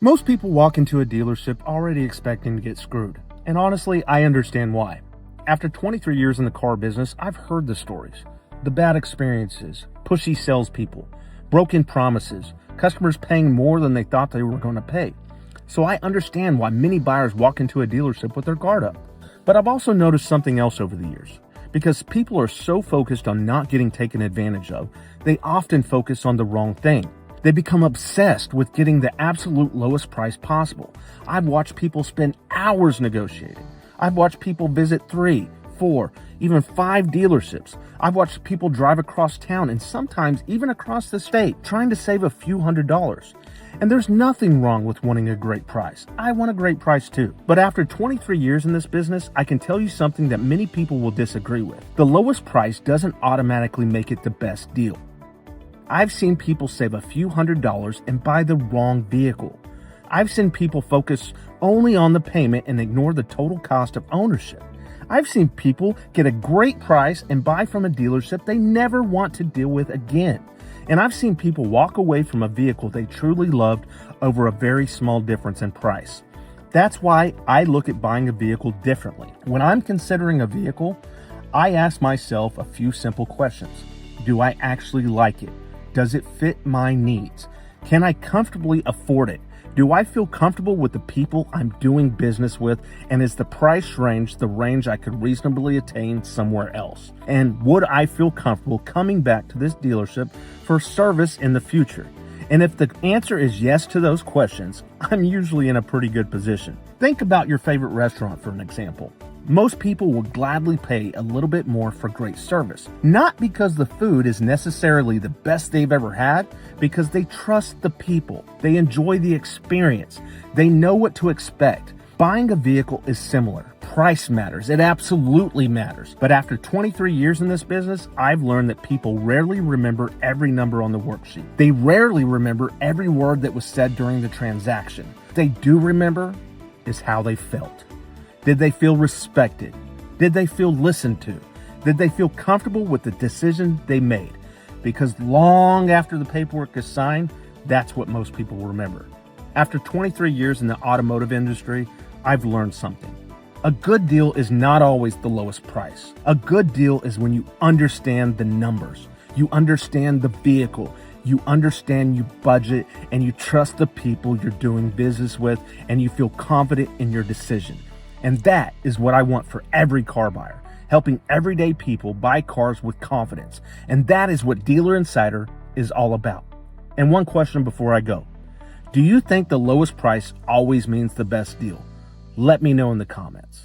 Most people walk into a dealership already expecting to get screwed. And honestly, I understand why. After 23 years in the car business, I've heard the stories. The bad experiences, pushy salespeople, broken promises, customers paying more than they thought they were going to pay. So I understand why many buyers walk into a dealership with their guard up. But I've also noticed something else over the years. Because people are so focused on not getting taken advantage of, they often focus on the wrong thing. They become obsessed with getting the absolute lowest price possible. I've watched people spend hours negotiating. I've watched people visit 3, 4, even 5 dealerships. I've watched people drive across town and sometimes even across the state trying to save a few $100s. And there's nothing wrong with wanting a great price. I want a great price too. But after 23 years in this business, I can tell you something that many people will disagree with. The lowest price doesn't automatically make it the best deal. I've seen people save a few $100s and buy the wrong vehicle. I've seen people focus only on the payment and ignore the total cost of ownership. I've seen people get a great price and buy from a dealership they never want to deal with again. And I've seen people walk away from a vehicle they truly loved over a very small difference in price. That's why I look at buying a vehicle differently. When I'm considering a vehicle, I ask myself a few simple questions. Do I actually like it? Does it fit my needs? Can I comfortably afford it? Do I feel comfortable with the people I'm doing business with? And is the price range the range I could reasonably attain somewhere else? And would I feel comfortable coming back to this dealership for service in the future? And if the answer is yes to those questions, I'm usually in a pretty good position. Think about your favorite restaurant for an example. Most people will gladly pay a little bit more for great service. Not because the food is necessarily the best they've ever had, because they trust the people. They enjoy the experience. They know what to expect. Buying a vehicle is similar. Price matters. It absolutely matters. But after 23 years in this business, I've learned that people rarely remember every number on the worksheet. They rarely remember every word that was said during the transaction. What they do remember is how they felt. Did they feel respected? Did they feel listened to? Did they feel comfortable with the decision they made? Because long after the paperwork is signed, that's what most people remember. After 23 years in the automotive industry, I've learned something. A good deal is not always the lowest price. A good deal is when you understand the numbers, you understand the vehicle, you understand your budget, and you trust the people you're doing business with, and you feel confident in your decision. And that is what I want for every car buyer, helping everyday people buy cars with confidence. And that is what DealerInsider is all about. And one question before I go. Do you think the lowest price always means the best deal? Let me know in the comments.